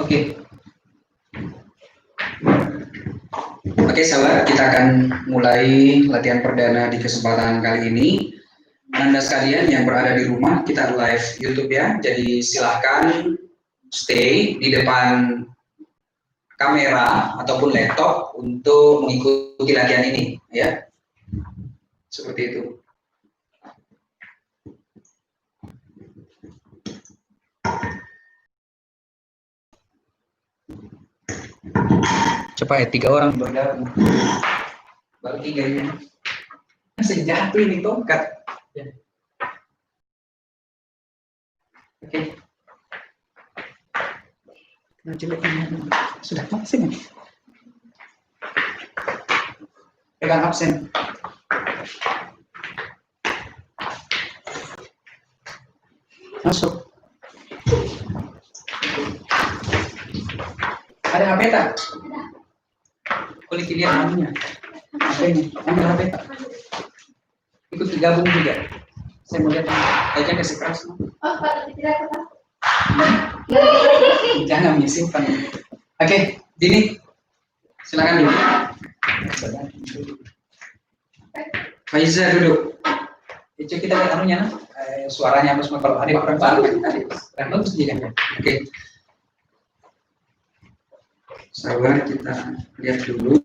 Oke. Oke, sahabat, kita akan mulai latihan perdana di kesempatan kali ini. Anda sekalian yang berada di rumah, kita live YouTube ya. Jadi silahkan stay di depan kamera ataupun laptop untuk mengikuti latihan ini, ya. Seperti itu. Cepat ya, 3 orang bergabung. Baru 3 ini. Masih jatuh ini tongkat. Ya. Oke. Nah, coba ini. Sudah absen. Pegang absen. Masuk. Ada HP tak? Kulit lihat namanya. HP ini. Ambil HP tak? Ikut gabung juga. Saya mau lihat. Kayaknya kasih keras. Oh, Pak, tidak apa. Jangan menyimpan. Oke, Dini. Silakan dulu. Faiza duduk. Itu kita lihat anunya, suaranya apa semua. Kalau ada orang baru kan bagus dia kan. Oke. Sabar, kita lihat dulu.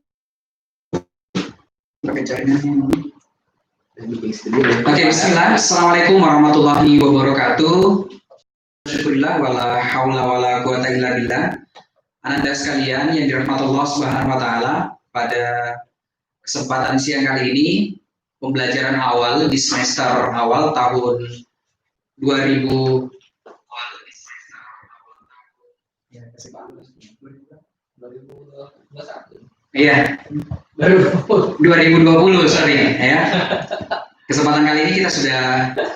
Pakai jaringan. Oke, bismillah. Assalamualaikum warahmatullahi wabarakatuh. Alhamdulillah wala haula wala quwata illa billah. Ananda sekalian yang dirahmati Allah Subhanahu wa taala, pada kesempatan siang kali ini pembelajaran awal di semester awal tahun 2000 Iya, baru 2020 sorry ya. Kesempatan kali ini kita sudah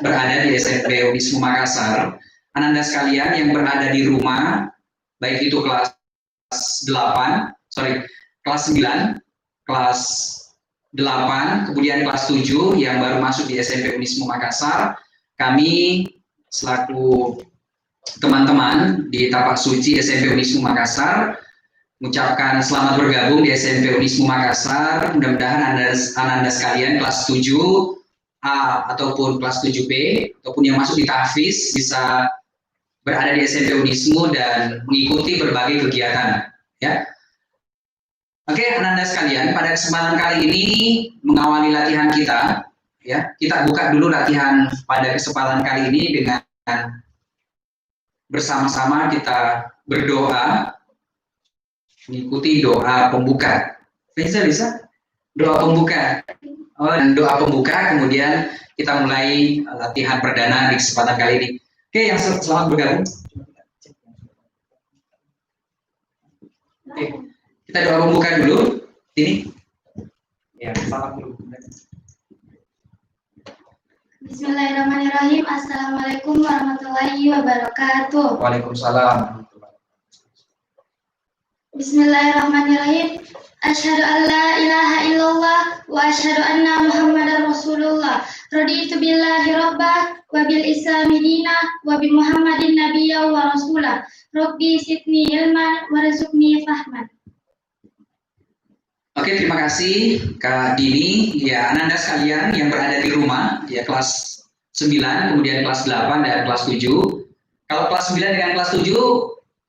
berada di SMP Unismu Makassar. Ananda sekalian yang berada di rumah, baik itu kelas 9, kelas 8, kemudian kelas 7 yang baru masuk di SMP Unismu Makassar, kami selaku teman-teman di Tapak Suci SMP Unismu Makassar mengucapkan selamat bergabung di SMP Unismu Makassar. Mudah-mudahan Ananda sekalian kelas 7A ataupun kelas 7B ataupun yang masuk di tahfiz bisa berada di SMP Unismu dan mengikuti berbagai kegiatan, ya. Oke, Ananda sekalian, pada kesempatan kali ini mengawali latihan kita, ya. Kita buka dulu latihan pada kesempatan kali ini dengan bersama-sama kita berdoa, mengikuti doa pembuka. Bisa? Doa pembuka. Dan doa pembuka, kemudian kita mulai latihan perdana di kesempatan kali ini. Oke, yang selamat bergabung. Oke, kita doa pembuka dulu. Ini. Ya, salam dulu. Bismillahirrahmanirrahim. Assalamualaikum warahmatullahi wabarakatuh. Waalaikumsalam. Bismillahirrahmanirrahim. Asyhadu an la ilaha illallah wa asyhadu anna Muhammadar Rasulullah. Raditu billahi rabbah wa bil islami dina wa bi Muhammadin nabiyya wa rasulah. Rabbi zidni ilman warzuqni fahman. Oke, terima kasih Kak Dini. Ya, Ananda sekalian yang berada di rumah, ya kelas 9, kemudian kelas 8 dan kelas 7. Kalau kelas 9 dengan kelas 7,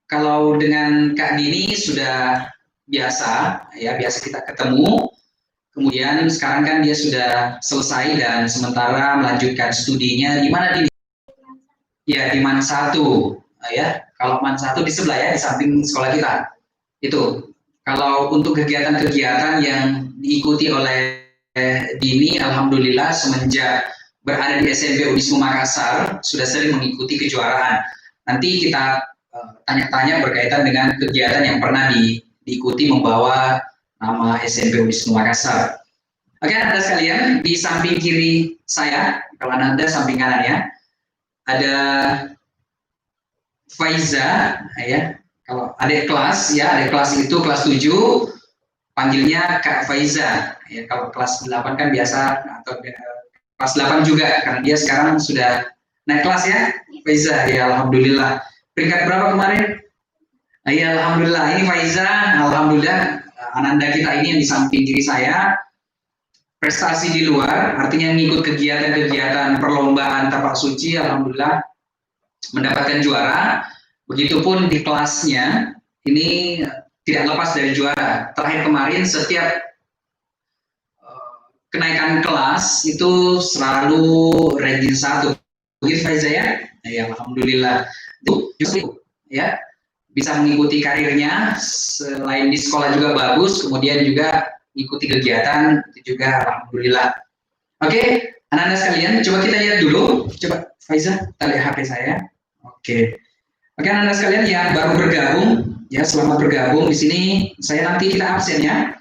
kalau dengan Kak Dini sudah biasa, ya biasa kita ketemu. Kemudian sekarang kan dia sudah selesai dan sementara melanjutkan studinya di mana Dini? Ya, di MAN 1, ya. Kalau MAN 1 di sebelah ya, di samping sekolah kita. Itu. Kalau untuk kegiatan-kegiatan yang diikuti oleh Dini, alhamdulillah semenjak berada di SMP Unismu Makassar sudah sering mengikuti kejuaraan. Nanti kita tanya-tanya berkaitan dengan kegiatan yang pernah diikuti membawa nama SMP Unismu Makassar. Oke, Anda sekalian, di samping kiri saya, kalau Anda samping kanan ya, ada Faiza, ya. Kalau adik kelas, ya adik kelas itu kelas 7, panggilnya Kak Faiza. Ya, kalau kelas 8 kan biasa, atau kelas 8 juga, karena dia sekarang sudah naik kelas ya, Faiza. Ya, alhamdulillah. Peringkat berapa kemarin? Iya, alhamdulillah. Ini Faiza, alhamdulillah Ananda kita ini yang di samping kiri saya prestasi di luar, artinya ngikut kegiatan-kegiatan perlombaan tapak suci, alhamdulillah mendapatkan juara. Begitupun di kelasnya ini tidak lepas dari juara. Terakhir kemarin setiap kenaikan kelas itu selalu ranking 1. Begitu Faiza ya? Ya, alhamdulillah. Itu justru ya bisa mengikuti karirnya selain di sekolah juga bagus, kemudian juga ikuti kegiatan itu juga alhamdulillah. Oke, anak-anak sekalian, coba kita lihat dulu. Coba Faiza, kita lihat HP saya. Oke, anak-anak sekalian yang baru bergabung, ya selamat bergabung di sini. Saya nanti kita absen ya.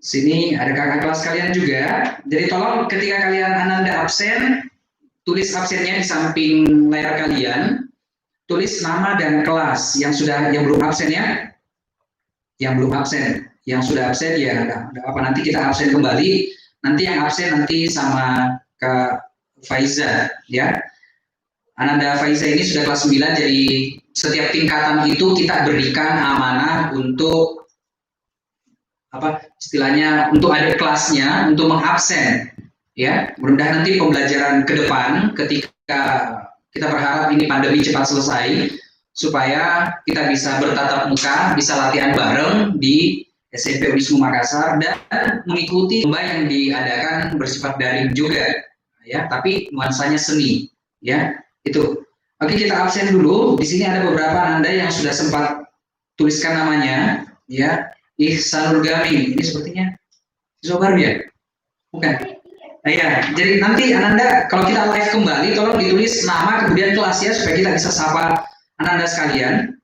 Sini ada kakak kelas kalian juga. Jadi tolong ketika kalian Ananda absen, tulis absennya di samping layar kalian. Tulis nama dan kelas yang belum absen ya. Yang belum absen, yang sudah absen ya ada apa nanti kita absen kembali. Nanti yang absen nanti sama Kak Faiza ya. Ananda Faiza ini sudah kelas 9, jadi setiap tingkatan itu kita berikan amanah untuk apa istilahnya untuk ada kelasnya untuk mengabsen ya. Mudah-mudahan nanti pembelajaran ke depan ketika kita berharap ini pandemi cepat selesai supaya kita bisa bertatap muka, bisa latihan bareng di SMP Unismu Makassar dan mengikuti lomba yang diadakan bersifat daring juga ya, tapi nuansanya seni ya. Itu. Oke, kita absen dulu. Di sini ada beberapa Anda yang sudah sempat tuliskan namanya ya. Ihsanul Gaming. Ini sepertinya siswa baru ya? Bukan. Nah, ya, jadi nanti Ananda kalau kita live kembali tolong ditulis nama kemudian kelas ya supaya kita bisa sapa Ananda sekalian.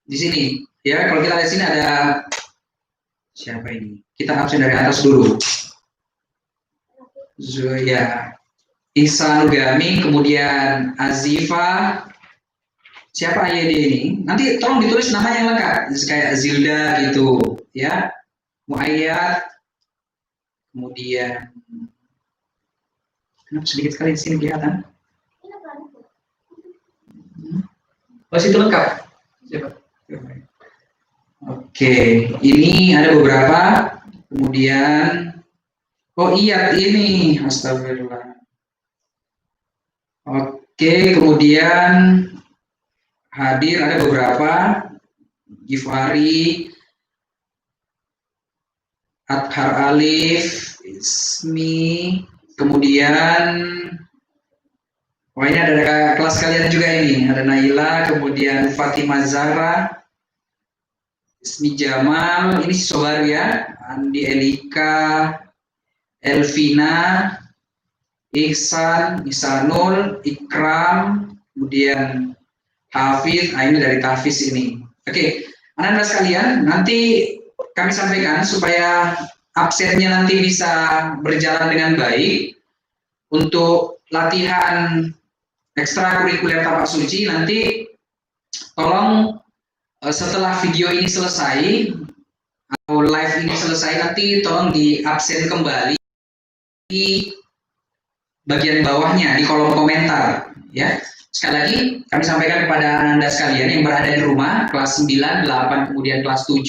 Di sini ya, kalau kita lihat sini ada siapa ini? Kita absen dari atas dulu. Zoya, Ihsanul Gaming, kemudian Azifa. Siapa AYD ini? Nanti tolong ditulis nama yang lengkap, kayak Zilda gitu, ya. Muayyad, kemudian kenapa sedikit sekali di sini kelihatan? Oh, situ lengkap. Siapa? Oke, ini ada beberapa. Kemudian, oh iya ini, astagfirullah. Oke, kemudian hadir ada beberapa. Gifari, Adhar Alif, Ismi, kemudian ini ada kelas kalian juga ini, ada Naila, kemudian Fatimah Zahra, Ismi Jamal, ini siswa baru ya, Andi Elika, Elvina, Ihsan, Ihsanul, Ikram, kemudian Hafiz, ini dari Tafiz ini. Oke, anak-anak sekalian, nanti kami sampaikan supaya absennya nanti bisa berjalan dengan baik. Untuk latihan ekstrakurikuler tapak suci nanti tolong setelah video ini selesai atau live ini selesai nanti tolong di absen kembali di bagian bawahnya di kolom komentar ya. Sekali lagi kami sampaikan kepada Anda sekalian yang berada di rumah kelas 9, 8 kemudian kelas 7,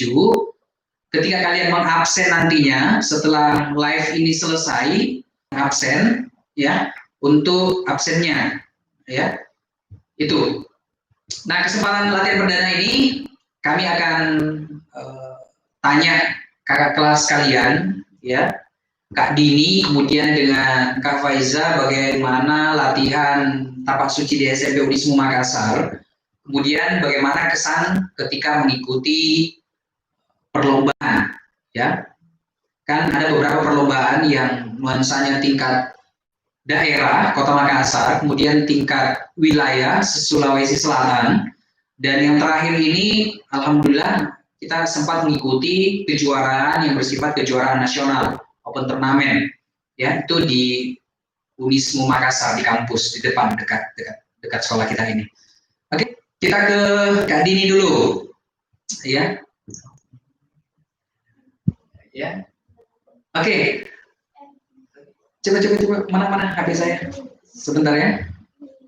ketika kalian mengabsen nantinya setelah live ini selesai absen ya, untuk absennya ya. Itu. Nah, kesempatan latihan perdana ini kami akan tanya kakak kelas kalian ya, Kak Dini kemudian dengan Kak Faiza bagaimana latihan tapak suci di SMP Unismu Makassar, kemudian bagaimana kesan ketika mengikuti perlombaan ya. Kan ada beberapa perlombaan yang nuansanya tingkat daerah Kota Makassar, kemudian tingkat wilayah Sulawesi Selatan, dan yang terakhir ini alhamdulillah kita sempat mengikuti kejuaraan yang bersifat kejuaraan nasional open turnamen ya, itu di Unismu Makassar di kampus di depan dekat sekolah kita ini. Oke, kita ke Kak Dini dulu ya. Ya. Oke. Coba mana HP saya. Sebentar ya.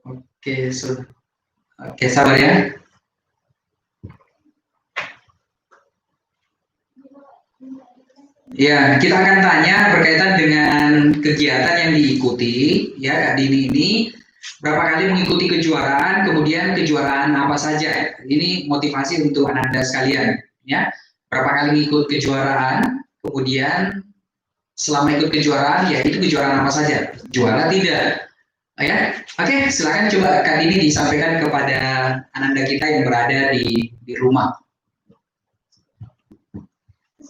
Oke, sabar ya. Ya, kita akan tanya berkaitan dengan kegiatan yang diikuti, ya, Kak Dini ini berapa kali mengikuti kejuaraan, kemudian kejuaraan apa saja. Ini motivasi untuk anak-anak sekalian, ya. Berapa kali mengikut kejuaraan, kemudian selama ikut kejuaraan, ya itu kejuaraan apa saja. Juara tidak, ya. Oke, silakan coba Kak Dini disampaikan kepada anak-anak kita yang berada di rumah.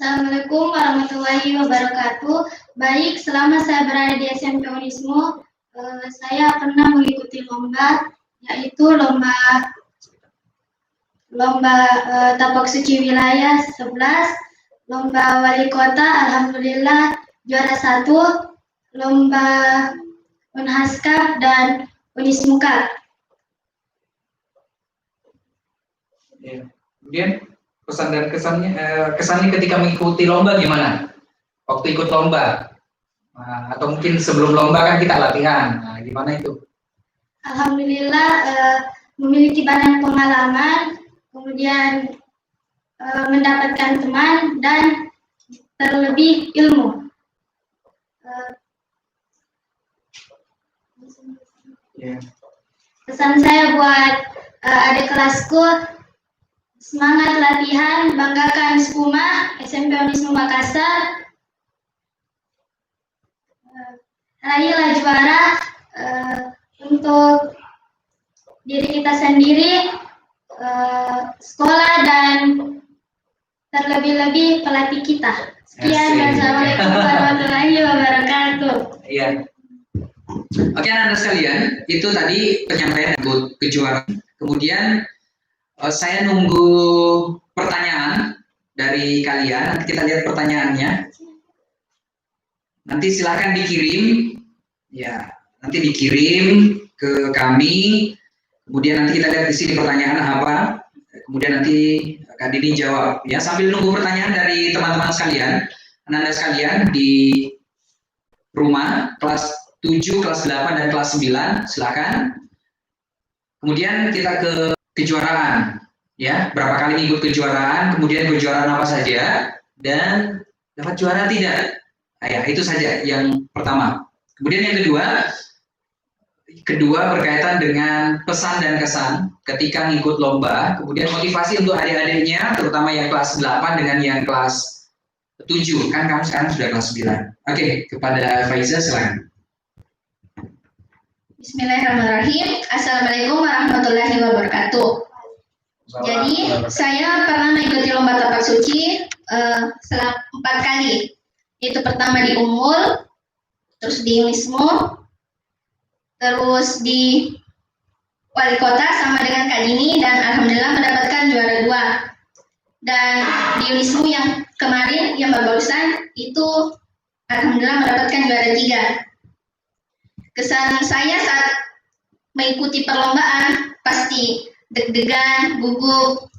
Assalamualaikum warahmatullahi wabarakatuh. Baik, selama saya berada di SMP Unismo, saya pernah mengikuti lomba, yaitu lomba tapak suci wilayah 11, lomba wali kota, alhamdulillah juara 1, lomba Unhaskap dan Unismuka. Ya. Kemudian pesan dan kesannya ketika mengikuti lomba gimana? Waktu ikut lomba, atau mungkin sebelum lomba kan kita latihan, gimana itu? Alhamdulillah memiliki banyak pengalaman, kemudian mendapatkan teman dan terlebih ilmu. Pesan saya buat adik kelasku, semangat latihan, banggakan Skuma, SMP Unismo Makassar, raihlah juara untuk diri kita sendiri, sekolah, dan terlebih-lebih pelatih kita. Sekian, wassalamualaikum warahmatullahi wabarakatuh. Iya. Oke, anak-anak sekalian, itu tadi penyampaian ikut kejuaraan. Kemudian saya nunggu pertanyaan dari kalian. Nanti kita lihat pertanyaannya. Nanti silakan dikirim, ya. Nanti dikirim ke kami. Kemudian nanti kita lihat di sini pertanyaan apa. Kemudian nanti Kak Dini jawab. Ya, sambil nunggu pertanyaan dari teman-teman sekalian, anak-anak sekalian di rumah kelas 7, kelas 8, dan kelas 9, silakan. Kemudian kita ke kejuaraan, ya, berapa kali ikut kejuaraan, kemudian kejuaraan apa saja, dan dapat juara tidak. Ya, itu saja yang pertama. Kemudian yang kedua berkaitan dengan pesan dan kesan ketika ngikut lomba, kemudian motivasi untuk adik-adiknya, terutama yang kelas 8 dengan yang kelas 7, kan kamu sekarang sudah kelas 9. Oke, kepada Faiza silakan. Bismillahirrahmanirrahim. Assalamualaikum warahmatullahi wabarakatuh. Jadi saya pernah mengikuti lomba tapak suci selama 4 kali. Itu pertama di Umul, terus di Unismo, terus di Wali Kota sama dengan Kak Dini, dan alhamdulillah mendapatkan juara 2. Dan di Unismo yang kemarin, yang barusan itu alhamdulillah mendapatkan juara 3. Kesan saya saat mengikuti perlombaan pasti deg-degan, gugup,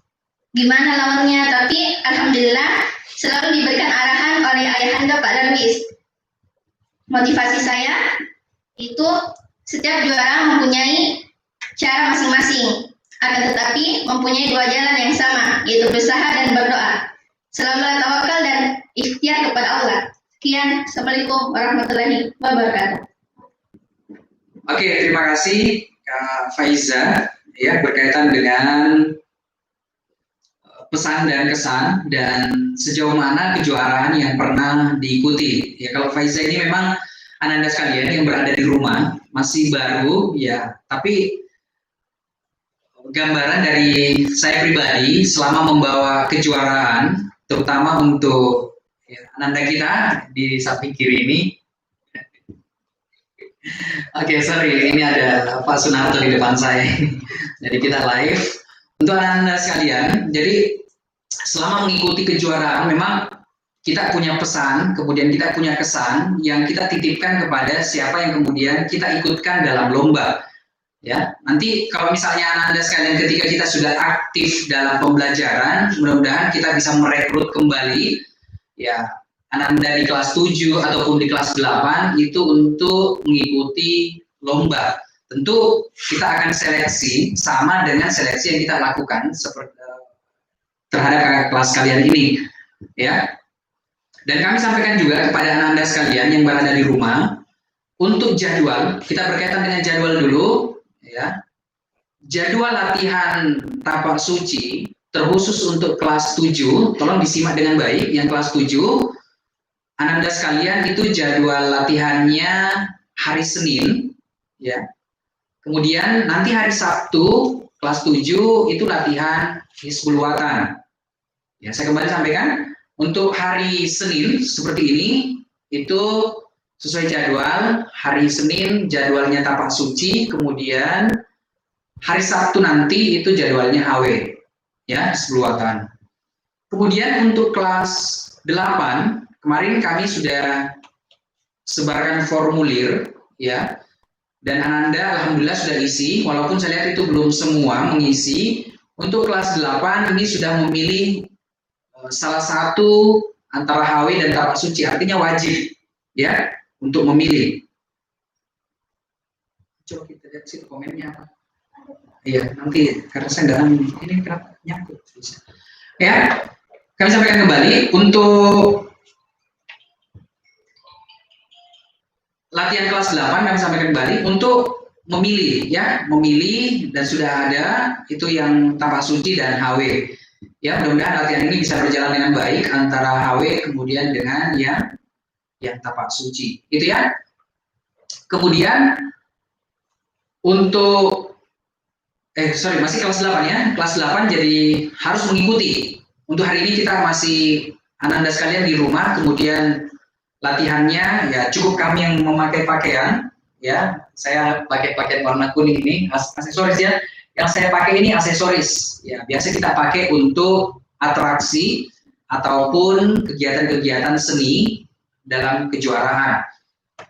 gimana lawannya, tapi alhamdulillah selalu diberikan arahan oleh ayahanda Pak Darwis. Motivasi saya itu setiap juara mempunyai cara masing-masing, akan tetapi mempunyai 2 jalan yang sama, yaitu berusaha dan berdoa. Selalu tawakal dan ikhtiar kepada Allah. Sekian, Assalamualaikum warahmatullahi wabarakatuh. Oke, terima kasih Kak Faiza, ya, berkaitan dengan pesan dan kesan dan sejauh mana kejuaraan yang pernah diikuti. Ya, kalau Faiza ini memang anak-anak sekalian yang berada di rumah masih baru, ya, tapi gambaran dari saya pribadi selama membawa kejuaraan, terutama untuk anak-anak kita di samping kiri ini. Oke, sorry, ini ada Pak Sunarto di depan saya. Jadi kita live. Untuk anak-anak sekalian, jadi selama mengikuti kejuaraan memang kita punya pesan, kemudian kita punya kesan yang kita titipkan kepada siapa yang kemudian kita ikutkan dalam lomba. Ya, nanti kalau misalnya anak-anak sekalian ketika kita sudah aktif dalam pembelajaran, mudah-mudahan kita bisa merekrut kembali, ya, anak-anak dari kelas 7 ataupun di kelas 8 itu untuk mengikuti lomba. Tentu kita akan seleksi sama dengan seleksi yang kita lakukan seperti terhadap kakak kelas kalian ini, ya. Dan kami sampaikan juga kepada anak-anak sekalian yang berada di rumah, untuk jadwal, kita berkaitan dengan jadwal dulu, ya. Jadwal latihan tapak suci, terkhusus untuk kelas 7, tolong disimak dengan baik, yang kelas 7, anak-anak sekalian itu jadwal latihannya hari Senin, ya. Kemudian nanti hari Sabtu, kelas 7, itu latihan Hizbul Watan. Ya, saya kembali sampaikan, untuk hari Senin seperti ini itu sesuai jadwal. Hari Senin jadwalnya tapak suci, kemudian hari Sabtu nanti itu jadwalnya HW, ya, Hizbul Watan. Kemudian untuk kelas 8 kemarin kami sudah sebarkan formulir, ya, dan Ananda alhamdulillah sudah isi, walaupun saya lihat itu belum semua mengisi. Untuk kelas 8 ini sudah memilih salah satu antara HW dan tapak suci, artinya wajib, ya, untuk memilih. Coba kita lihat sih komennya apa. Iya, nanti karena saya nggak ini kenapa nyangkut. Ya, kami sampaikan kembali untuk latihan kelas 8 kami sampaikan kembali untuk memilih, ya, memilih, dan sudah ada itu yang tapak suci dan HW. Ya, mudah-mudahan latihan ini bisa berjalan dengan baik antara HW kemudian dengan yang tapak suci. Itu ya. Kemudian untuk masih kelas 8 ya. Kelas 8 jadi harus mengikuti. Untuk hari ini kita masih anak-anak sekalian di rumah, kemudian latihannya ya cukup kami yang memakai pakaian, ya. Saya pakai pakaian warna kuning ini, aksesoris ya. Yang saya pakai ini aksesoris, ya. Biasa kita pakai untuk atraksi ataupun kegiatan-kegiatan seni dalam kejuaraan.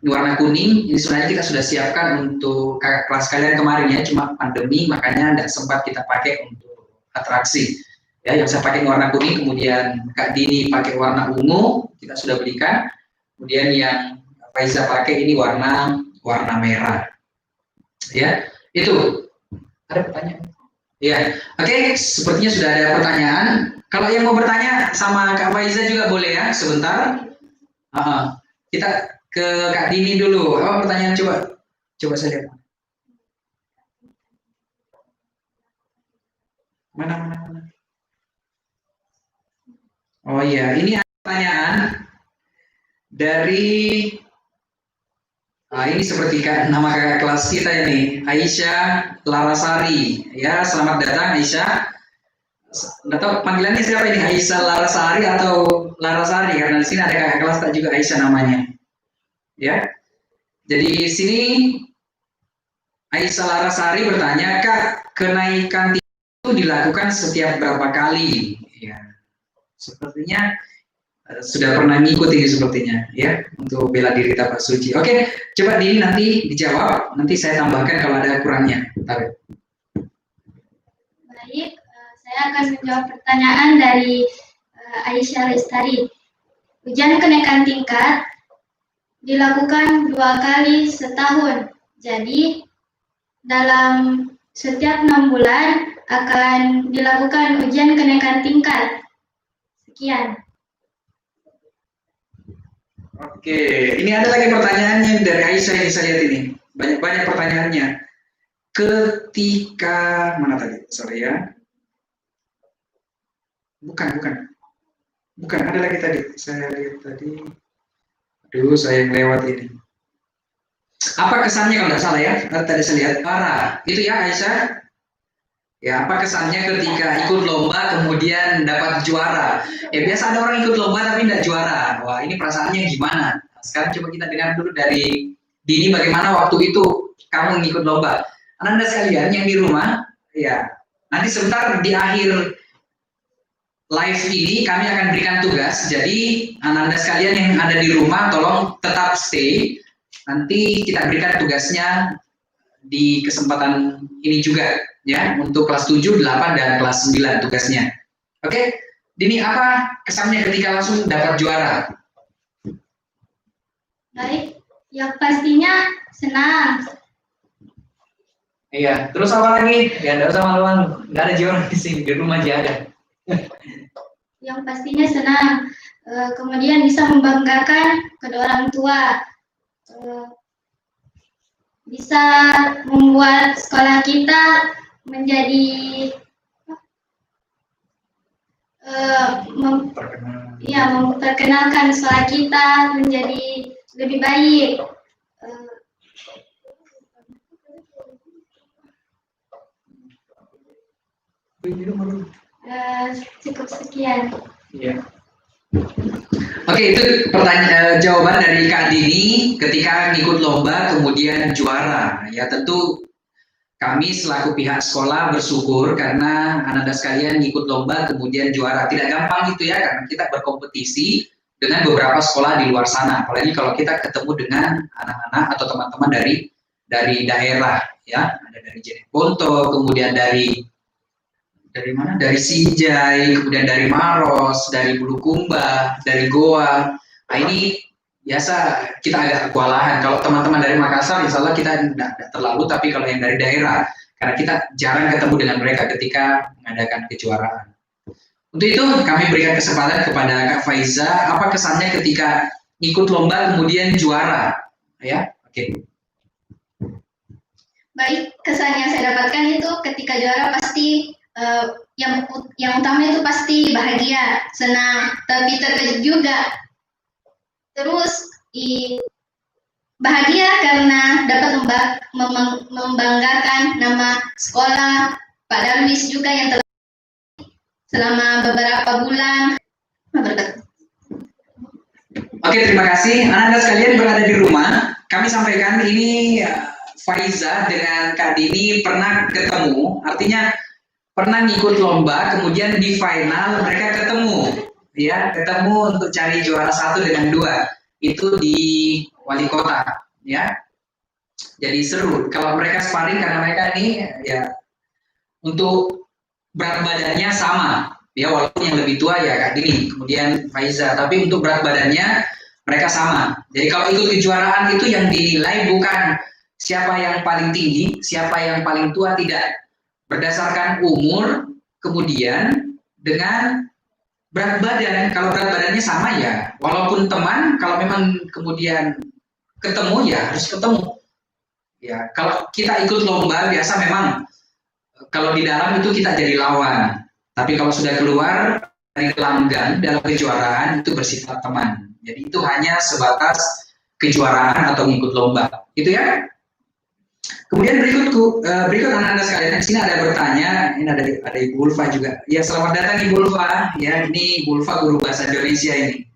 Ini warna kuning, ini sebenarnya kita sudah siapkan untuk kelas kalian kemarin ya, cuma pandemi makanya tidak sempat kita pakai untuk atraksi. Ya, yang saya pakai warna kuning, kemudian Kak Dini pakai warna ungu, kita sudah belikan. Kemudian yang Faiza pakai ini warna merah. Ya, itu. Ada pertanyaan? Ya, oke. Sepertinya sudah ada pertanyaan. Kalau yang mau bertanya sama Kak Faiza juga boleh ya, sebentar. Kita ke Kak Dini dulu. Apa pertanyaan coba? Coba saya lihat. Mana? Oh iya, ini ada pertanyaan dari ini seperti nama kakak kelas kita ini, Aisyah Larasari. Ya, selamat datang Aisyah. Nggak tahu panggilannya siapa ini, Aisyah Larasari atau Larasari, karena di sini ada kakak kelas tak juga Aisyah namanya. Ya, jadi di sini Aisyah Larasari bertanya, Kak, kenaikan itu dilakukan setiap berapa kali? Ya, sepertinya sudah pernah ngikuti sepertinya ya untuk bela diri tapak suci. Oke, coba Dini nanti dijawab, nanti saya tambahkan kalau ada kurangnya. Baik, saya akan menjawab pertanyaan dari Aisyah Lestari. Ujian kenaikan tingkat dilakukan 2 kali setahun. Jadi dalam setiap 6 bulan akan dilakukan ujian kenaikan tingkat. Sekian. Oke, ini ada lagi pertanyaannya dari Aisyah yang saya lihat ini. Banyak-banyak pertanyaannya. Ketika mana tadi? Sorry ya. Bukan. Ada lagi tadi. Saya lihat tadi. Aduh, saya yang lewat ini. Apa kesannya kalau nggak salah ya? Tadi saya lihat parah. Itu ya Aisyah. Ya, apa kesannya ketika ikut lomba kemudian dapat juara? Ya, biasa ada orang ikut lomba tapi tidak juara. Wah, ini perasaannya gimana? Sekarang coba kita dengar dulu dari Dini, bagaimana waktu itu kamu ngikut lomba. Anda sekalian yang di rumah, ya, nanti sebentar di akhir live ini kami akan berikan tugas. Jadi, Anda sekalian yang ada di rumah, tolong tetap stay. Nanti kita berikan tugasnya di kesempatan ini juga. Ya, untuk kelas 7, 8, dan kelas 9 tugasnya. Oke, Dini, apa kesannya ketika langsung dapat juara? Baik, yang pastinya senang. Iya, terus apa lagi? Ya, nggak usah malu-malu, nggak ada juara di sini, di rumah aja ada. yang pastinya senang. Kemudian bisa membanggakan kedua orang tua. Bisa membuat sekolah kita menjadi memperkenalkan sekolah kita menjadi lebih baik. Cukup sekian. Iya. Oke, itu jawaban dari Kak Dini ketika ngikut lomba kemudian juara. Ya tentu kami selaku pihak sekolah bersyukur karena anak-anak sekalian ngikut lomba kemudian juara. Tidak gampang itu ya, karena kita berkompetisi dengan beberapa sekolah di luar sana. Apalagi kalau kita ketemu dengan anak-anak atau teman-teman dari daerah, ya, ada dari Jeneponto, kemudian dari mana? Dari Sinjai, kemudian dari Maros, dari Bulukumba, dari Goa. Nah, ini biasa kita agak kewalahan. Kalau teman-teman dari Makassar, insya Allah kita tidak terlalu, tapi kalau yang dari daerah, karena kita jarang ketemu dengan mereka ketika mengadakan kejuaraan. Untuk itu kami berikan kesempatan kepada Kak Faiza, apa kesannya ketika ikut lomba kemudian juara? Ya, oke. Baik, kesan yang saya dapatkan itu ketika juara pasti yang utama itu pasti bahagia, senang, tapi terkejut juga. Terus bahagia karena dapat membanggakan nama sekolah Pak Darwis juga yang telah selama beberapa bulan. Oke, terima kasih. Anak-anak sekalian berada di rumah, kami sampaikan ini Faiza dengan Kak Dini pernah ketemu, artinya pernah ngikut lomba, kemudian di final mereka ketemu, ya, ketemu untuk cari juara 1 dengan 2, itu di wali kota, ya. Jadi seru. Kalau mereka sparring karena mereka ini, ya, untuk berat badannya sama, ya, walaupun yang lebih tua ya Kak Dini, kemudian Faiza, tapi untuk berat badannya mereka sama. Jadi kalau ikut kejuaraan itu yang dinilai bukan siapa yang paling tinggi, siapa yang paling tua, tidak. Berdasarkan umur, kemudian dengan berat badan. Kalau berat badannya sama ya, walaupun teman, kalau memang kemudian ketemu ya harus ketemu. Ya, kalau kita ikut lomba biasa memang kalau di dalam itu kita jadi lawan. Tapi kalau sudah keluar dari pelanggan dalam kejuaraan itu bersifat teman. Jadi itu hanya sebatas kejuaraan atau ngikut lomba. Itu ya. Kemudian berikut anak-anak sekalian, di sini ada bertanya, ini ada Ibu Ulfa juga. Ya, selamat datang Ibu Ulfa. Ya, ini Ibu Ulfa guru bahasa Indonesia ini.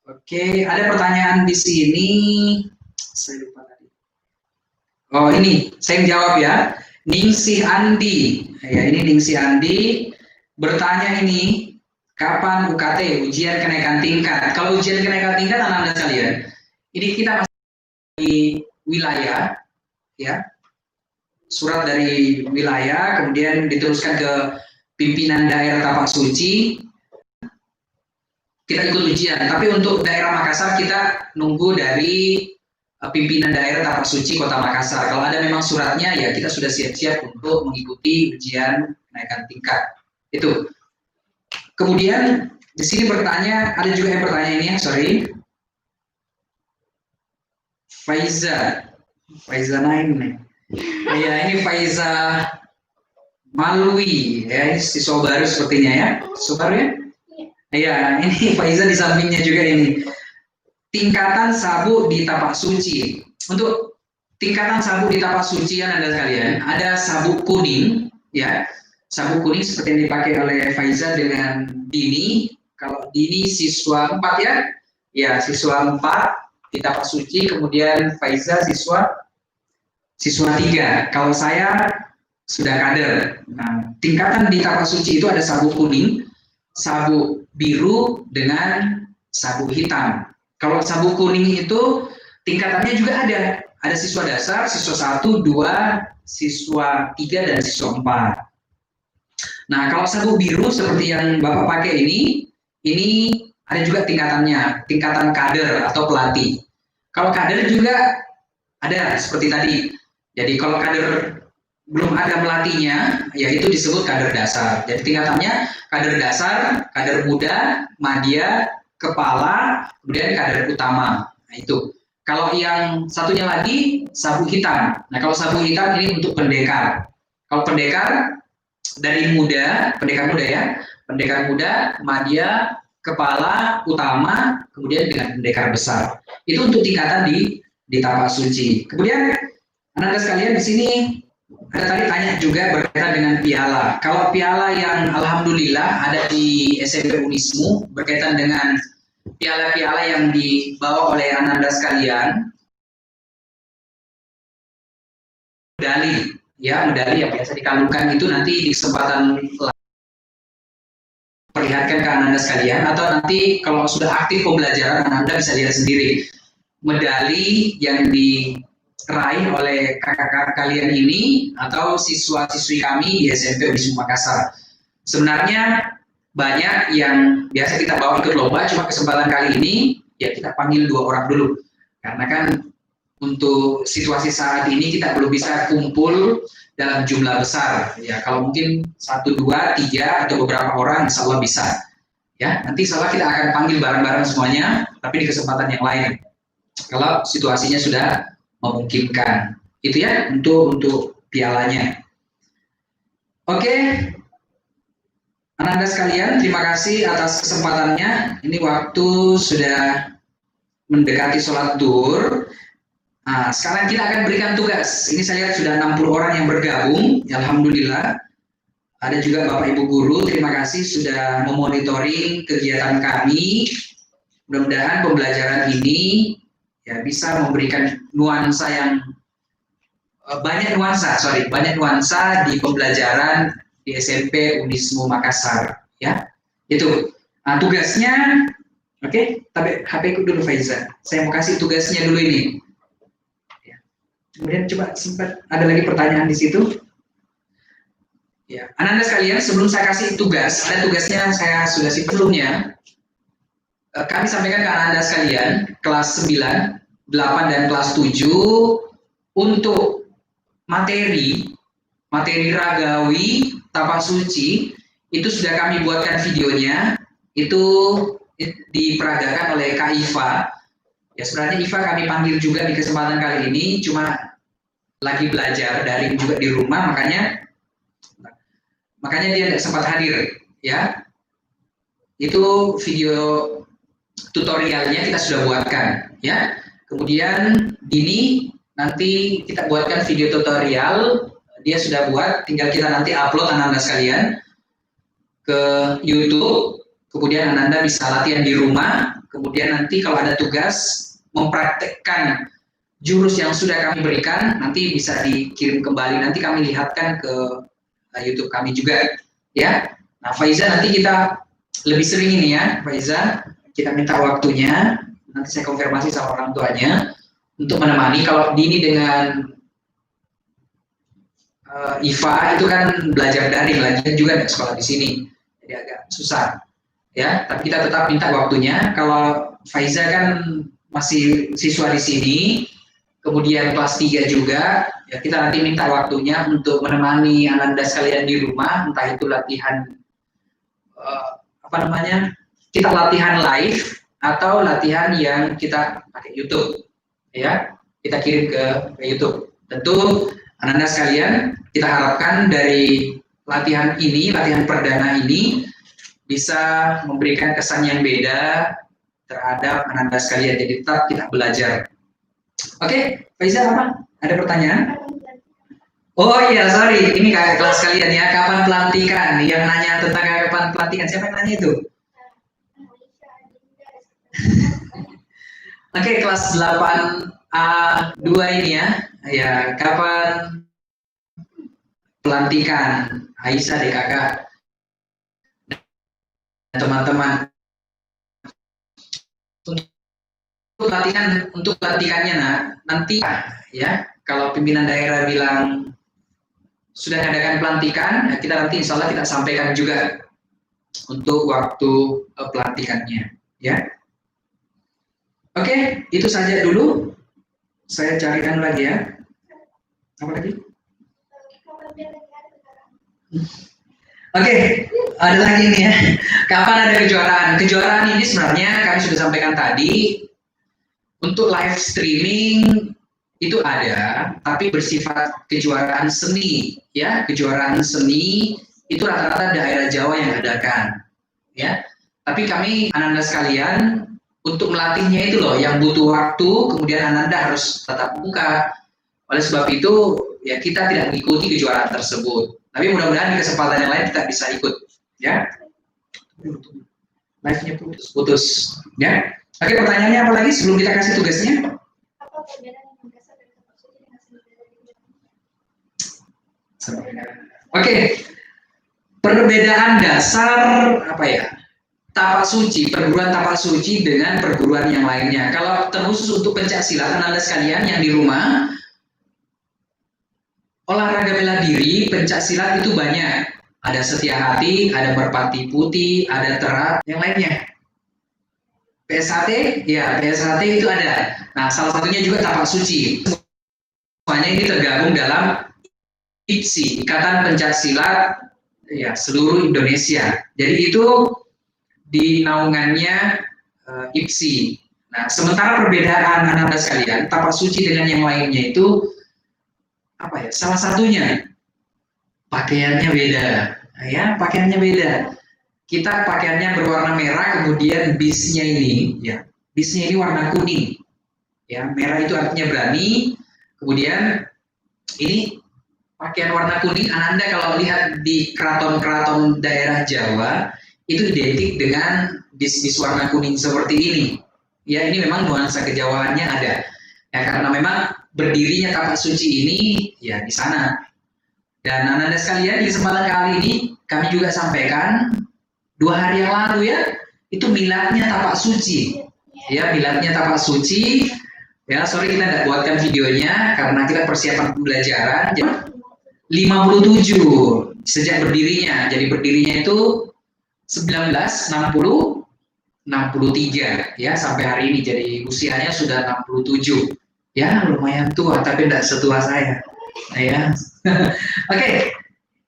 Oke, ada pertanyaan di sini. Saya lupa tadi. Oh, ini saya jawab ya. Ningsih Andi. Ya, ini Ningsih Andi bertanya ini, kapan UKT, ujian kenaikan tingkat? Kalau ujian kenaikan tingkat anak-anak sekalian, ini kita masih di wilayah, ya, surat dari wilayah kemudian diteruskan ke pimpinan daerah Tapak Suci, kita ikut ujian. Tapi untuk daerah Makassar kita nunggu dari pimpinan daerah Tapak Suci Kota Makassar. Kalau ada memang suratnya ya kita sudah siap-siap untuk mengikuti ujian kenaikan tingkat. Itu. Kemudian di sini bertanya, ada juga yang bertanya ini ya, sorry. Faiza Naim nih. Ya, ini Faiza Malwi, ya, siswa baru sepertinya ya, siswa baru ya. Ya, ini Faiza di sampingnya juga ini. Tingkatan sabuk di Tapak Suci. Untuk tingkatan sabuk di Tapak Suci Anda sekalian, ada sabuk kuning, ya. Sabuk kuning seperti yang dipakai oleh Faiza dengan Dini. Kalau Dini siswa 4 ya. Ya, siswa 4 di Tapak Suci, kemudian Faiza siswa 3. Kalau saya sudah kader. Nah, tingkatan di Tapak Suci itu ada sabuk kuning, sabuk biru dengan sabuk hitam. Kalau sabuk kuning itu tingkatannya juga ada. Ada siswa dasar, siswa 1, 2, siswa 3 dan siswa 4. Nah, kalau sabuk biru seperti yang Bapak pakai ini ada juga tingkatannya, tingkatan kader atau pelatih. Kalau kader juga ada seperti tadi. Jadi kalau kader belum ada melatihnya, yaitu disebut kader dasar. Jadi tingkatannya kader dasar, kader muda, madya, kepala, kemudian kader utama. Nah, itu. Kalau yang satunya lagi sabuk hitam. Nah, kalau sabuk hitam ini untuk pendekar. Kalau pendekar dari muda, pendekar muda ya, pendekar muda, madya, kepala, utama, kemudian dengan pendekar besar. Itu untuk tingkatan di tapak suci. Kemudian anak-anak sekalian di sini ada tadi tanya juga berkaitan dengan piala. Kalau piala yang alhamdulillah ada di SMP Unismu berkaitan dengan piala-piala yang dibawa oleh anak-anak sekalian, medali yang biasa dikalungkan itu nanti di kesempatan perlihatkan ke anak-anak sekalian, atau nanti kalau sudah aktif pembelajaran anak-anak bisa lihat sendiri medali yang diraih oleh kakak-kakak kalian ini atau siswa-siswi kami di SMP Unismu Makassar. Sebenarnya banyak yang biasa kita bawa ikut lomba, cuma kesempatan kali ini ya kita panggil 2 orang dulu, karena kan untuk situasi saat ini kita belum bisa kumpul dalam jumlah besar. Ya, kalau mungkin 1, 2, 3 atau beberapa orang, insya Allah bisa. Ya, nanti insya Allah kita akan panggil bareng-bareng semuanya, tapi di kesempatan yang lain. Kalau situasinya sudah memungkinkan. Itu ya untuk pialanya. Oke. Anak-anak sekalian, terima kasih atas kesempatannya. Ini waktu sudah mendekati sholat duhur. Nah, sekarang kita akan berikan tugas. Ini saya lihat sudah 60 orang yang bergabung. Alhamdulillah. Ada juga Bapak Ibu Guru, terima kasih sudah memonitoring kegiatan kami. Mudah-mudahan pembelajaran ini ya bisa memberikan nuansa yang banyak nuansa di pembelajaran di SMP Unismu Makassar. Ya, itu. Nah, tugasnya, oke, tapi HP ku dulu Faiza. Saya mau kasih tugasnya dulu ini. Kemudian coba sempat ada lagi pertanyaan di situ. Ya, anak-anak sekalian, sebelum saya kasih tugas, ada tugasnya saya sudah sebelumnya. Kami sampaikan ke anak-anak sekalian, kelas 9, 8, dan kelas 7, untuk materi ragawi, tapak suci, itu sudah kami buatkan videonya, itu diperagakan oleh Kak Iva. Ya, sebenarnya Iva kami panggil juga di kesempatan kali ini, cuma lagi belajar daring juga di rumah, makanya dia tidak sempat hadir. Ya, itu video tutorialnya kita sudah buatkan. Ya, kemudian Dini nanti kita buatkan video tutorial, dia sudah buat, tinggal kita nanti upload anak-anak sekalian ke YouTube. Kemudian anak-anak bisa latihan di rumah. Kemudian nanti kalau ada tugas mempraktekkan jurus yang sudah kami berikan, nanti bisa dikirim kembali. Nanti kami lihatkan ke YouTube kami juga, ya. Nah, Faiza, nanti kita lebih sering ini ya, Faiza, kita minta waktunya. Nanti saya konfirmasi sama orang tuanya untuk menemani. Kalau Dini dengan Iva itu kan belajar daring, lagi juga ada sekolah di sini, jadi agak susah. Ya, tapi kita tetap minta waktunya. Kalau Faiza kan masih siswa di sini, kemudian kelas 3 juga, ya kita nanti minta waktunya untuk menemani anak-anak sekalian di rumah, entah itu latihan kita latihan live atau latihan yang kita pakai YouTube, ya kita kirim ke YouTube. Tentu anak-anak sekalian, kita harapkan dari latihan perdana ini bisa memberikan kesan yang beda terhadap anak-anak sekalian. Jadi tetap kita belajar. Oke, Faiza, apa? Ada pertanyaan? Oh iya, sorry, ini kakak kelas kalian ya. Kapan pelantikan? Yang nanya tentang kapan pelantikan, siapa yang nanya itu? Oke, kelas 8A2 ini ya. Ya, kapan pelantikan? Aisyah deh kakak. Teman-teman. Untuk pelantikannya nanti ya, kalau pimpinan daerah bilang sudah mengadakan pelantikan, kita nanti insya Allah kita sampaikan juga untuk waktu pelantikannya, ya. Oke, itu saja dulu. Saya carikan lagi ya. Apa lagi? Oke, ada lagi nih ya. Kapan ada kejuaraan? Kejuaraan ini sebenarnya kami sudah sampaikan tadi. Untuk live streaming itu ada, tapi bersifat kejuaraan seni, ya. Kejuaraan seni itu rata-rata daerah Jawa yang adakan, ya. Tapi kami Ananda sekalian untuk melatihnya itu loh, yang butuh waktu, kemudian Ananda harus tatap muka. Oleh sebab itu, ya kita tidak mengikuti kejuaraan tersebut. Tapi mudah-mudahan di kesempatan yang lain kita bisa ikut, ya. Live-nya putus, ya. Oke, pertanyaannya apa lagi sebelum kita kasih tugasnya? Apa perbedaan yang mendasar dari tapak suci dengan seni bela diri? Oke, perbedaan dasar apa ya? Tapak suci, perguruan tapak suci dengan perguruan yang lainnya. Kalau terkhusus untuk pencak silat, Anda sekalian yang di rumah, olahraga bela diri, pencak silat itu banyak. Ada setia hati, ada merpati putih, ada terat, yang lainnya. PSHT, ya PSHT itu ada. Nah, salah satunya juga tapak suci. Semuanya ini tergabung dalam IPSI, Ikatan Pencak Silat ya seluruh Indonesia. Jadi itu di naungannya IPSI. Nah, sementara perbedaan anak-anak sekalian, tapak suci dengan yang lainnya itu apa ya? Salah satunya pakaiannya beda, ya pakaiannya beda. Kita pakaiannya berwarna merah, kemudian bisnya ini, ya bisnya ini warna kuning, ya merah itu artinya berani, kemudian ini pakaian warna kuning. Ananda kalau lihat di keraton-keraton daerah Jawa itu identik dengan bis warna kuning seperti ini, ya ini memang nuansa kejawaannya ada, ya karena memang berdirinya tapak suci ini ya di sana. Dan Ananda sekalian di kesempatan kali ini kami juga sampaikan 2 hari yang lalu ya, itu miladnya tapak suci. Ya, miladnya tapak suci. Ya, sorry kita tidak buatkan videonya karena kita persiapan pembelajaran. 57 sejak berdirinya. Jadi berdirinya itu 1963 ya sampai hari ini. Jadi usianya sudah 67. Ya, lumayan tua tapi tidak setua saya. Ya. Oke.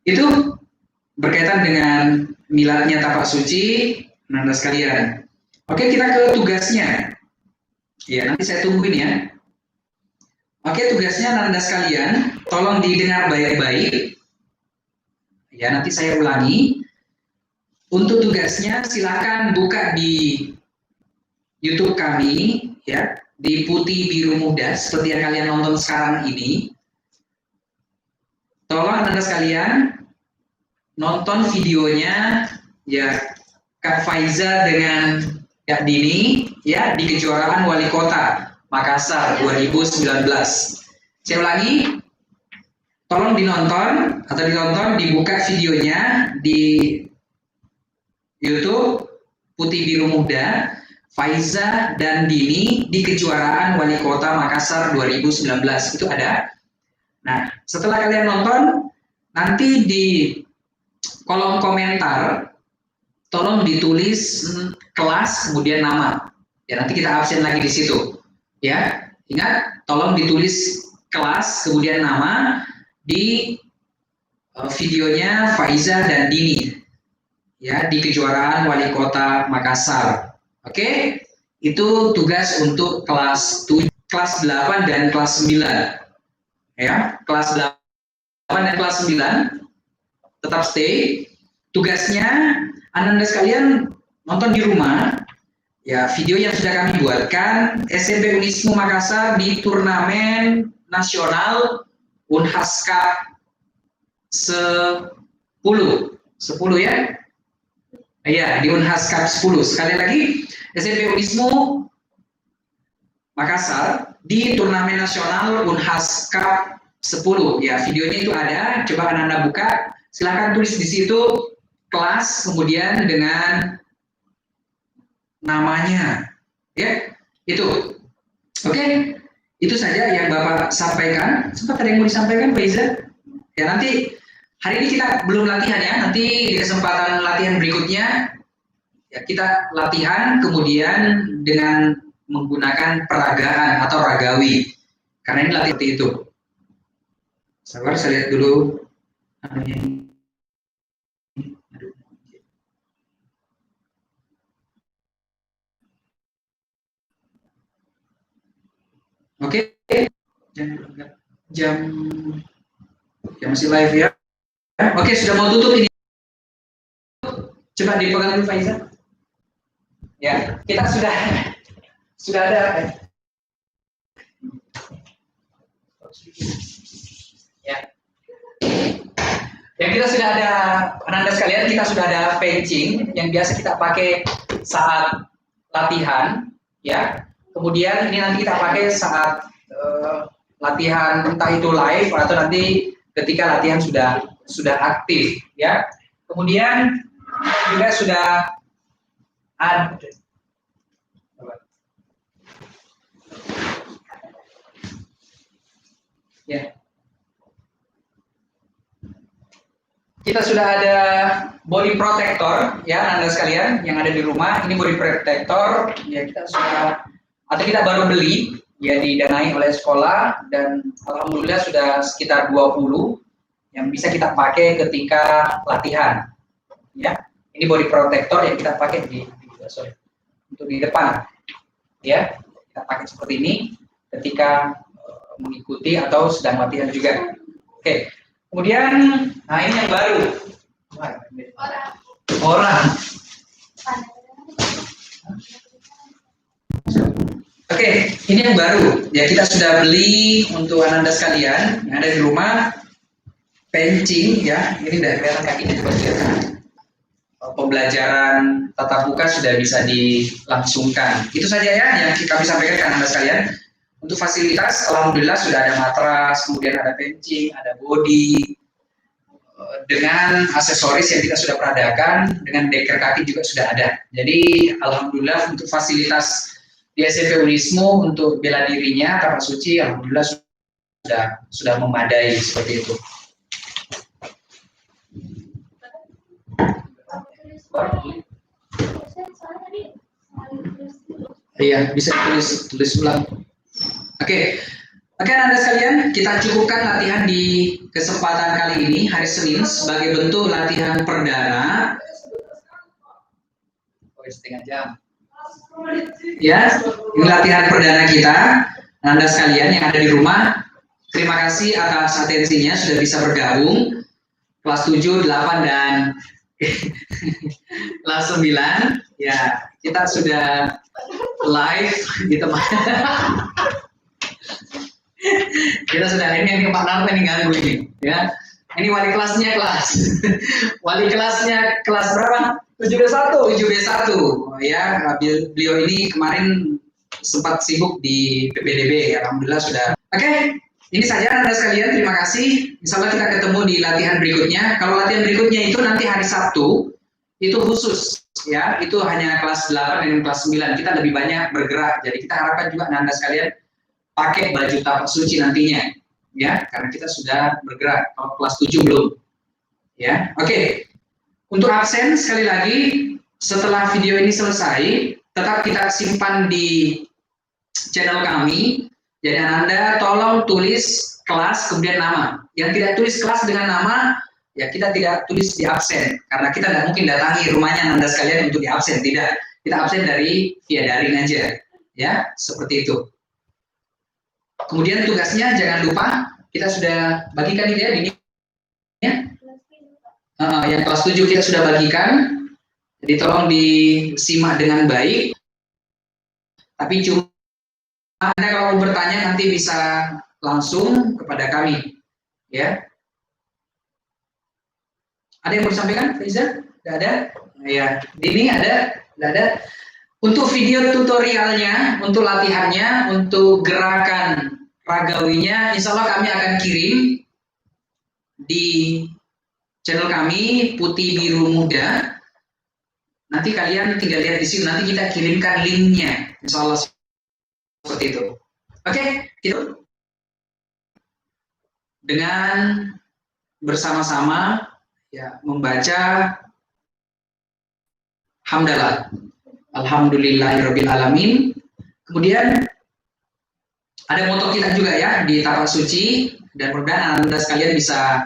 Itu berkaitan dengan miladnya tapak suci, Anda sekalian. Oke, kita ke tugasnya. Ya, nanti saya tungguin ya. Oke, tugasnya Anda sekalian, tolong didengar baik-baik. Ya, nanti saya ulangi. Untuk tugasnya, silakan buka di YouTube kami, ya, di Putih Biru Muda, seperti yang kalian nonton sekarang ini. Tolong Anda sekalian, nonton videonya ya Kak Faiza dengan Kak Dini ya di kejuaraan Wali Kota Makassar 2019. Saya ulangi, tolong ditonton dibuka videonya di YouTube Putih Biru Muda Faiza dan Dini di kejuaraan Wali Kota Makassar 2019 itu ada. Nah, setelah kalian nonton nanti di kolom komentar tolong ditulis kelas kemudian nama. Ya nanti kita absen lagi di situ. Ya, ingat tolong ditulis kelas kemudian nama di videonya Faiza dan Dini. Ya, di kejuaraan Wali Kota Makassar. Oke? Itu tugas untuk kelas 7, kelas 8 dan kelas 9. Ya, kelas 8 dan kelas 9 tetap stay. Tugasnya Anda sekalian nonton di rumah ya video yang sudah kami buatkan SMP Unismu Makassar di turnamen nasional Unhas Cup 10 ya. Ya, di Unhas Cup 10. Sekali lagi SMP Unismu Makassar di turnamen nasional Unhas Cup 10 ya, videonya itu ada, coba Anda buka. Silakan tulis di situ kelas kemudian dengan namanya ya itu. Oke, itu saja yang Bapak sampaikan. Sempat ada yang mau disampaikan Pak Iza? Ya nanti hari ini kita belum latihan ya, nanti di kesempatan latihan berikutnya ya kita latihan kemudian dengan menggunakan peragaan atau ragawi karena ini latihan seperti itu. Sabar, saya lihat dulu Oke, jam masih live ya. Oke, sudah mau tutup ini. Coba dipegang dulu Faiza. Ya, kita sudah ada. Ya. Yang kita sudah ada, Anda sekalian, kita sudah ada pancing yang biasa kita pakai saat latihan, ya. Kemudian ini nanti kita pakai saat latihan entah itu live atau nanti ketika latihan sudah aktif, ya. Kemudian juga sudah ada. Ya. Kita sudah ada body protector ya Anda sekalian yang ada di rumah. Ini body protector ya kita sudah atau kita baru beli ya didanai oleh sekolah dan alhamdulillah sudah sekitar 20 yang bisa kita pakai ketika latihan. Ya. Ini body protector yang kita pakai untuk di depan. Ya. Kita pakai seperti ini ketika mengikuti atau sedang latihan juga. Oke. Kemudian, nah ini yang baru. Orang. Oke, ini yang baru. Ya kita sudah beli untuk Anda sekalian yang ada di rumah. Pancing ya, ini dari kelihatan kakinya juga kelihatan. Pembelajaran tatap muka sudah bisa dilangsungkan. Itu saja ya yang kami sampaikan ke Anda sekalian. Untuk fasilitas, alhamdulillah sudah ada matras, kemudian ada pancing, ada body, dengan aksesoris yang kita sudah peradakan, dengan deker kaki juga sudah ada. Jadi alhamdulillah untuk fasilitas di SMP Unismo untuk bela dirinya, tapak suci, alhamdulillah sudah memadai seperti itu. Iya, bisa tulis ulang. Oke, Anda sekalian, kita cukupkan latihan di kesempatan kali ini, hari Senin, sebagai bentuk latihan perdana. Setengah jam. Ya, ini latihan perdana kita, Anda sekalian yang ada di rumah. Terima kasih atas atensinya, sudah bisa bergabung. Kelas 7, 8, dan kelas 9. Ya, kita sudah live di tempat. Kita sudah ini yang Pak Narto ini ganggu ini, ya. Ini wali kelasnya wali kelasnya kelas berapa? 7B1. 7B1. Ya, beliau ini kemarin sempat sibuk di PPDB, alhamdulillah sudah. Oke, ini saja Anda sekalian, terima kasih. Insya Allah kita ketemu di latihan berikutnya. Kalau latihan berikutnya itu nanti hari Sabtu, itu khusus, ya. Itu hanya kelas 8 dan kelas 9. Kita lebih banyak bergerak, jadi kita harapkan juga Anda sekalian pakai baju tapak suci nantinya, ya, karena kita sudah bergerak. Kalau kelas 7 belum, ya. Oke, untuk absen sekali lagi setelah video ini selesai, tetap kita simpan di channel kami. Jadi Anda tolong tulis kelas kemudian nama. Yang tidak tulis kelas dengan nama, ya kita tidak tulis di absen, karena kita tidak mungkin datangi rumahnya Anda sekalian untuk di absen, tidak. Kita absen via daring aja, ya, seperti itu. Kemudian tugasnya jangan lupa kita sudah bagikan ini ya, ini ya. Yang kelas 7 kita sudah bagikan. Jadi tolong disimak dengan baik. Tapi cuma Anda kalau mau bertanya nanti bisa langsung kepada kami, ya. Ada yang mau disampaikan, Faiza? Tidak ada? Ya, Dini ada? Tidak ada? Untuk video tutorialnya, untuk latihannya, untuk gerakan ragawinya, insya Allah kami akan kirim di channel kami Putih Biru Muda. Nanti kalian tinggal lihat di sini, nanti kita kirimkan linknya, insya Allah seperti itu. Oke, gitu. Dengan bersama-sama ya membaca hamdalah. Alhamdulillahirabbil alamin. Kemudian ada moto kita juga ya di tapak suci, dan mudah-mudahan Anda sekalian bisa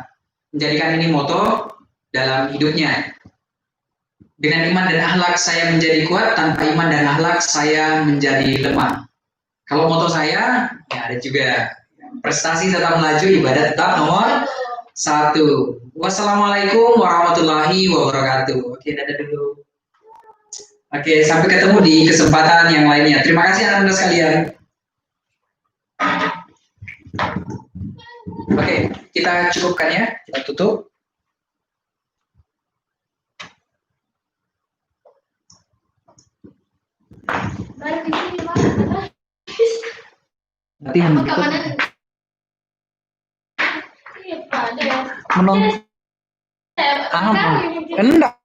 menjadikan ini moto dalam hidupnya. Dengan iman dan akhlak saya menjadi kuat, tanpa iman dan akhlak saya menjadi lemah. Kalau moto saya, ya ada juga prestasi tetap melaju, ibadah tetap nomor 1. Wassalamualaikum warahmatullahi wabarakatuh. Oke, dadah dulu. Oke, sampai ketemu di kesempatan yang lainnya. Terima kasih anak-anak sekalian. Oke, kita cukupkan ya, kita tutup. Nanti yang menonton. Enggak.